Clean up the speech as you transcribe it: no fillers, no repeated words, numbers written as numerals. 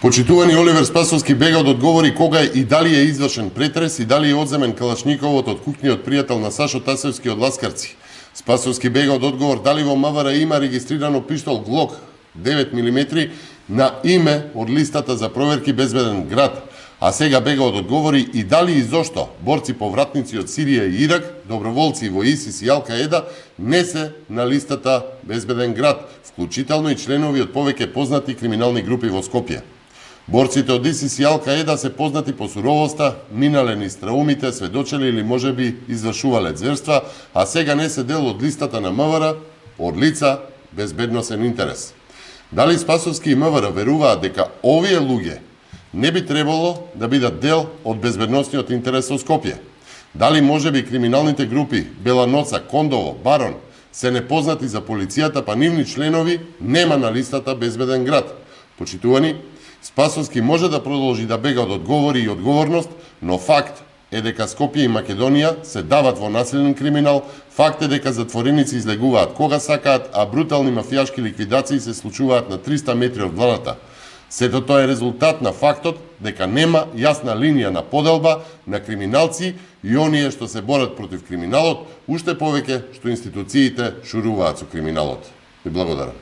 Почитувани Оливер Спасовски бега да одговори кога и дали е извршен претрес и дали е одземен калашниковот од куќниот пријател на Сашо Тасевски од Ласкарци. Спасовски бега од одговор дали во МВР има регистрирано пиштол Глок 9 мм на име од листата за проверки Безбеден град, а сега бега од одговори и дали и зошто борци повратници од Сирија и Ирак, доброволци во ИСИС и Ал-Каеда не се на листата Безбеден град, вклучително и членови од повеќе познати криминални групи во Скопје. Борците од ИСИС и Ал-Каеда се познати по суровоста, минале низ траумите, сведочели или можеби извршувале зверства, а сега не се дел од листата на МВР од лица безбедносен интерес. Дали Спасовски и МВР веруваат дека овие луѓе не би требало да бидат дел од безбедносниот интерес во Скопје? Дали можеби криминалните групи Бела Ноца, Кондово, Барон се непознати за полицијата, па нивни членови нема на листата Безбеден град? Почитувани, Спасовски може да продолжи да бега од одговори и одговорност, но факт е дека Скопје и Македонија се дават во насилен криминал, факт е дека затвореници излегуваат кога сакаат, а брутални мафијашки ликвидации се случуваат на 300 метри од владата. Сето тоа е резултат на фактот дека нема јасна линија на поделба на криминалци и оние што се борат против криминалот, уште повеќе што институциите шуруваат со криминалот. Ви благодарам.